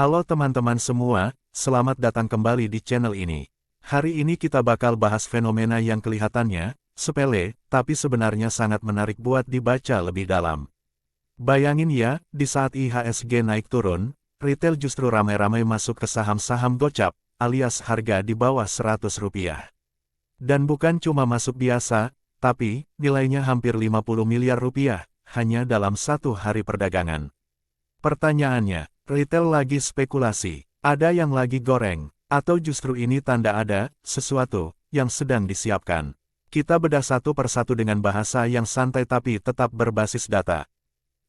Halo teman-teman semua, selamat datang kembali di channel ini. Hari ini kita bakal bahas fenomena yang kelihatannya sepele, tapi sebenarnya sangat menarik buat dibaca lebih dalam. Bayangin ya, di saat IHSG naik turun, retail justru ramai-ramai masuk ke saham-saham gocap, alias harga di bawah Rp100. Dan bukan cuma masuk biasa, tapi nilainya hampir Rp50 miliar, hanya dalam satu hari perdagangan. Pertanyaannya, retail lagi spekulasi, ada yang lagi goreng, atau justru ini tanda ada sesuatu yang sedang disiapkan? Kita bedah satu persatu dengan bahasa yang santai tapi tetap berbasis data.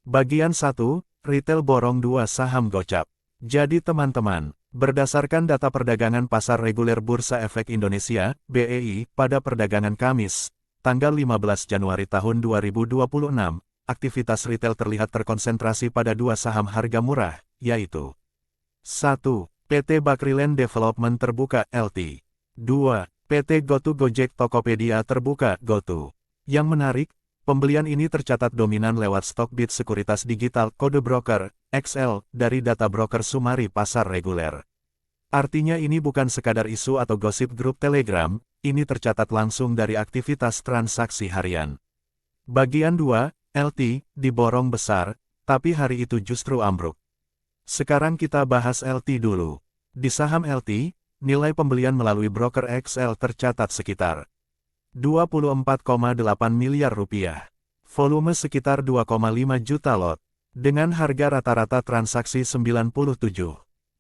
Bagian 1, retail borong 2 saham gocap. Jadi teman-teman, berdasarkan data perdagangan pasar reguler Bursa Efek Indonesia, BEI, pada perdagangan Kamis, tanggal 15 Januari tahun 2026, aktivitas retail terlihat terkonsentrasi pada dua saham harga murah, yaitu 1. PT Bakriland Development Terbuka LT. 2. PT GoTo Gojek Tokopedia Terbuka GoTo. Yang menarik, pembelian ini tercatat dominan lewat Stockbit Sekuritas Digital Kode Broker, XL, dari data broker Sumari Pasar Reguler. Artinya ini bukan sekadar isu atau gosip grup Telegram, ini tercatat langsung dari aktivitas transaksi harian. Bagian 2, LT, diborong besar, tapi hari itu justru ambruk. Sekarang kita bahas LT dulu. Di saham LT, nilai pembelian melalui broker XL tercatat sekitar Rp24,8 miliar. Volume sekitar 2,5 juta lot. Dengan harga rata-rata transaksi 97.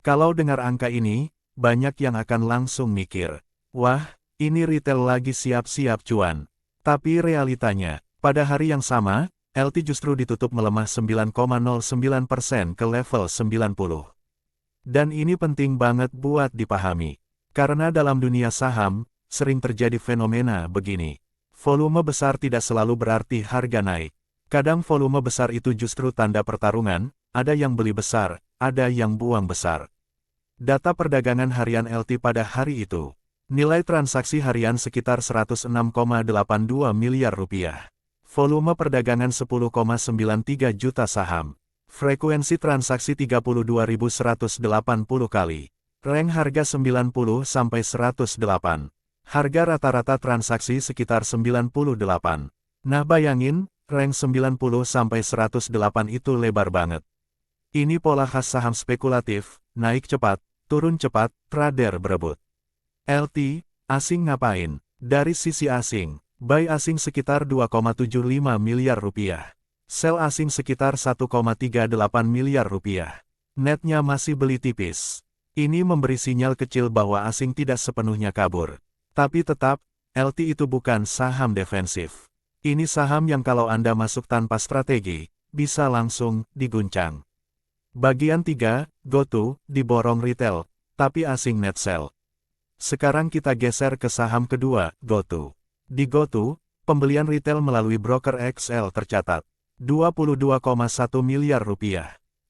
Kalau dengar angka ini, banyak yang akan langsung mikir, wah, ini retail lagi siap-siap cuan. Tapi realitanya, pada hari yang sama, LT justru ditutup melemah 9,09% ke level 90. Dan ini penting banget buat dipahami. Karena dalam dunia saham, sering terjadi fenomena begini. Volume besar tidak selalu berarti harga naik. Kadang volume besar itu justru tanda pertarungan, ada yang beli besar, ada yang buang besar. Data perdagangan harian LT pada hari itu. Nilai transaksi harian sekitar Rp106,82 miliar. Volume perdagangan 10,93 juta saham. Frekuensi transaksi 32.180 kali. Rank harga 90-108. Harga rata-rata transaksi sekitar 98. Nah bayangin, rank 90-108 itu lebar banget. Ini pola khas saham spekulatif, naik cepat, turun cepat, trader berebut. LT, asing ngapain? Dari sisi asing, buy asing sekitar Rp2,75 miliar. Sell asing sekitar Rp1,38 miliar. Netnya masih beli tipis. Ini memberi sinyal kecil bahwa asing tidak sepenuhnya kabur. Tapi tetap, LT itu bukan saham defensif. Ini saham yang kalau Anda masuk tanpa strategi, bisa langsung diguncang. Bagian 3, GoTo, diborong retail, tapi asing net sell. Sekarang kita geser ke saham kedua, GoTo. Di GoTo, pembelian retail melalui broker XL tercatat Rp22,1 miliar.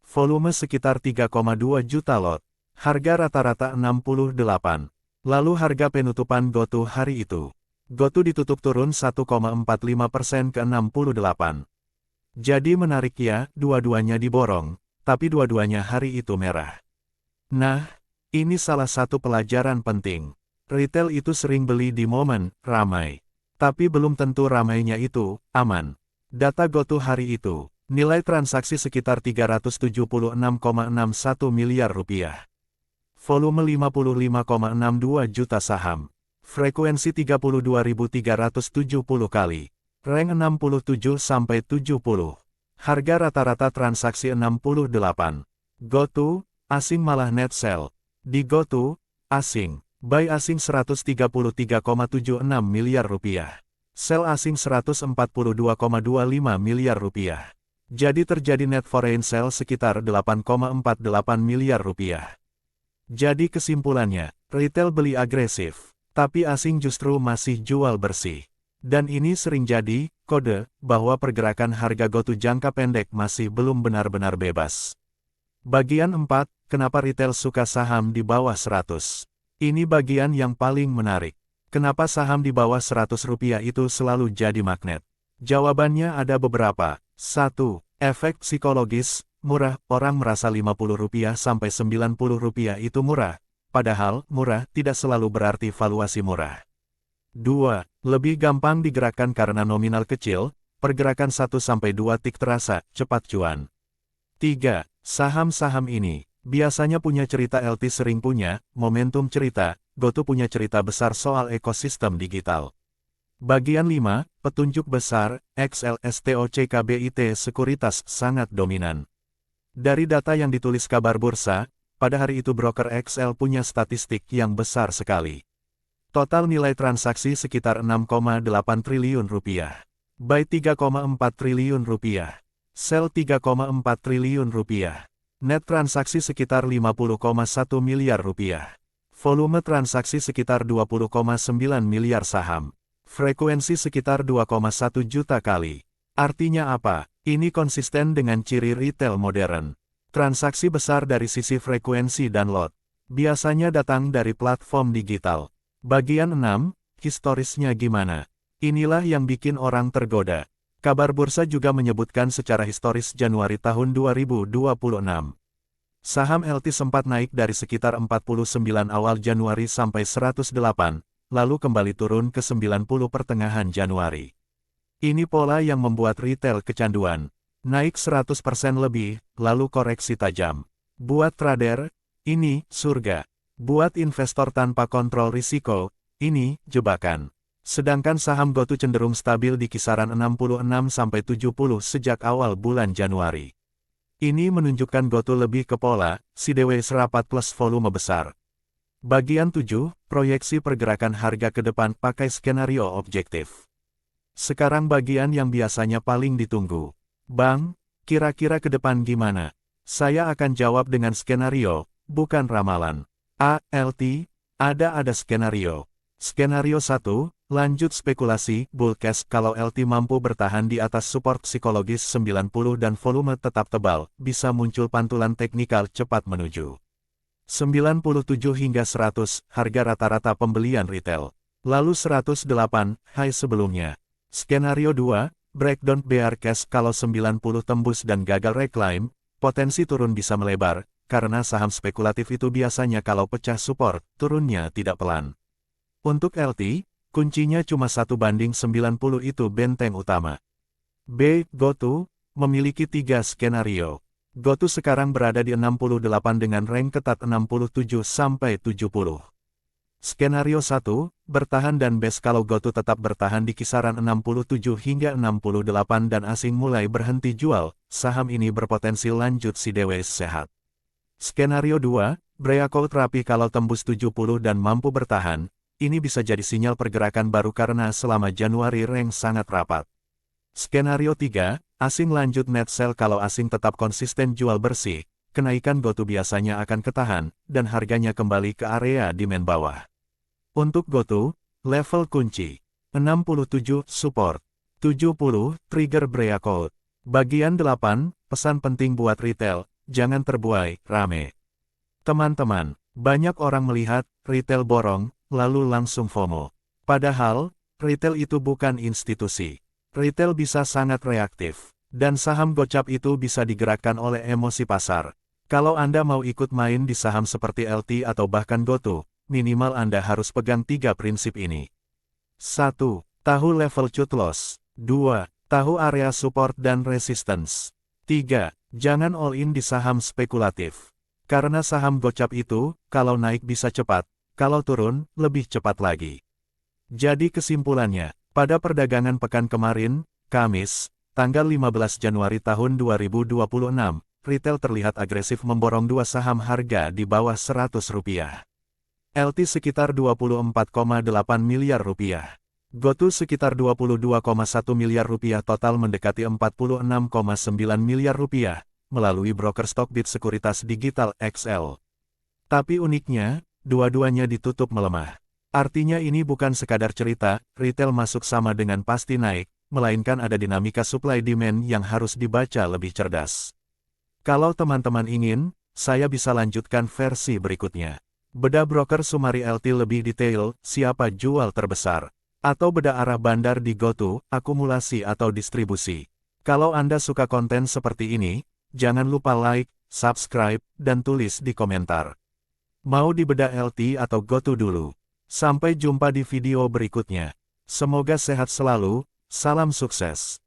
Volume sekitar 3,2 juta lot. Harga rata-rata 68. Lalu harga penutupan GoTo hari itu. GoTo ditutup turun 1,45% ke 68. Jadi menarik ya, dua-duanya diborong, tapi dua-duanya hari itu merah. Nah, ini salah satu pelajaran penting. Retail itu sering beli di momen ramai. Tapi belum tentu ramainya itu aman. Data GoTo hari itu, nilai transaksi sekitar Rp376,61 miliar. Volume 55,62 juta saham. Frekuensi 32.370 kali. Rank 67-70. Harga rata-rata transaksi 68. GoTo, asing malah net sell. Di GoTo, asing. Buy asing Rp133,76 miliar. Sell asing Rp142,25 miliar. Jadi terjadi net foreign sell sekitar Rp8,48 miliar. Jadi kesimpulannya, retail beli agresif, tapi asing justru masih jual bersih. Dan ini sering jadi kode bahwa pergerakan harga GoTo jangka pendek masih belum benar-benar bebas. Bagian 4, kenapa retail suka saham di bawah 100? Ini bagian yang paling menarik. Kenapa saham di bawah Rp100 itu selalu jadi magnet? Jawabannya ada beberapa. 1. Efek psikologis, murah, orang merasa Rp50 sampai Rp90 itu murah. Padahal, murah tidak selalu berarti valuasi murah. 2. Lebih gampang digerakkan karena nominal kecil, pergerakan 1-2 tik terasa, cepat cuan. 3. Saham-saham ini biasanya punya cerita LT sering punya, momentum cerita, GoTo punya cerita besar soal ekosistem digital. Bagian 5, petunjuk besar, XLSTOCKBIT sekuritas sangat dominan. Dari data yang ditulis kabar bursa, pada hari itu broker XL punya statistik yang besar sekali. Total nilai transaksi sekitar Rp6,8 triliun, buy Rp3,4 triliun, sell Rp3,4 triliun, net transaksi sekitar Rp50,1 miliar, volume transaksi sekitar 20,9 miliar saham. Frekuensi sekitar 2,1 juta kali. Artinya apa? Ini konsisten dengan ciri retail modern. Transaksi besar dari sisi frekuensi dan lot biasanya datang dari platform digital. Bagian 6, historisnya gimana? Inilah yang bikin orang tergoda. Kabar bursa juga menyebutkan secara historis Januari tahun 2026. Saham LT sempat naik dari sekitar 49 awal Januari sampai 108. Lalu kembali turun ke 90 pertengahan Januari. Ini pola yang membuat retail kecanduan. Naik 100% lebih, lalu koreksi tajam. Buat trader, ini surga. Buat investor tanpa kontrol risiko, ini jebakan. Sedangkan saham GoTo cenderung stabil di kisaran 66-70 sejak awal bulan Januari. Ini menunjukkan GoTo lebih ke pola, sideways rapat plus volume besar. Bagian 7, proyeksi pergerakan harga ke depan pakai skenario objektif. Sekarang bagian yang biasanya paling ditunggu. Bang, kira-kira ke depan gimana? Saya akan jawab dengan skenario, bukan ramalan. LT, ada skenario. Skenario 1, lanjut spekulasi, bull case kalau LT mampu bertahan di atas support psikologis 90 dan volume tetap tebal, bisa muncul pantulan teknikal cepat menuju 97 hingga 100, harga rata-rata pembelian retail. Lalu 108, high sebelumnya. Skenario 2, breakdown bear case kalau 90 tembus dan gagal reclaim, potensi turun bisa melebar, karena saham spekulatif itu biasanya kalau pecah support, turunnya tidak pelan. Untuk LT, kuncinya cuma 1:90 itu benteng utama. B. GoTo, memiliki 3 skenario. GoTo sekarang berada di 68 dengan rank ketat 67-70. Skenario 1, bertahan dan base kalau GoTo tetap bertahan di kisaran 67 hingga 68 dan asing mulai berhenti jual, saham ini berpotensi lanjut sideways sehat. Skenario 2, breakout rapi kalau tembus 70 dan mampu bertahan, ini bisa jadi sinyal pergerakan baru karena selama Januari rank sangat rapat. Skenario 3, asing lanjut net sell kalau asing tetap konsisten jual bersih, kenaikan GoTo biasanya akan ketahan, dan harganya kembali ke area demand bawah. Untuk GoTo, level kunci 67 support, 70 trigger breakout. Bagian 8, pesan penting buat retail, jangan terbuai, rame. Teman-teman, banyak orang melihat retail borong, lalu langsung FOMO. Padahal, retail itu bukan institusi. Retail bisa sangat reaktif, dan saham gocap itu bisa digerakkan oleh emosi pasar. Kalau Anda mau ikut main di saham seperti LT atau bahkan GoTo, minimal Anda harus pegang 3 prinsip ini. 1. Tahu level cut loss. 2. Tahu area support dan resistance. 3. Jangan all in di saham spekulatif. Karena saham gocap itu, kalau naik bisa cepat, kalau turun, lebih cepat lagi. Jadi kesimpulannya, pada perdagangan pekan kemarin, Kamis, tanggal 15 Januari tahun 2026, retail terlihat agresif memborong 2 saham harga di bawah Rp100. LT sekitar Rp24,8 miliar, GoTo sekitar Rp22,1 miliar, total mendekati Rp46,9 miliar, melalui broker Stockbit Sekuritas Digital XL. Tapi uniknya, dua-duanya ditutup melemah. Artinya ini bukan sekadar cerita, retail masuk sama dengan pasti naik, melainkan ada dinamika supply-demand yang harus dibaca lebih cerdas. Kalau teman-teman ingin, saya bisa lanjutkan versi berikutnya. Beda broker Sumari LT lebih detail, siapa jual terbesar. Atau beda arah bandar di GoTo, akumulasi atau distribusi. Kalau Anda suka konten seperti ini, Jangan lupa like, subscribe, dan tulis di komentar. Mau dibedah LT atau GoTo dulu? Sampai jumpa di video berikutnya. Semoga sehat selalu, salam sukses.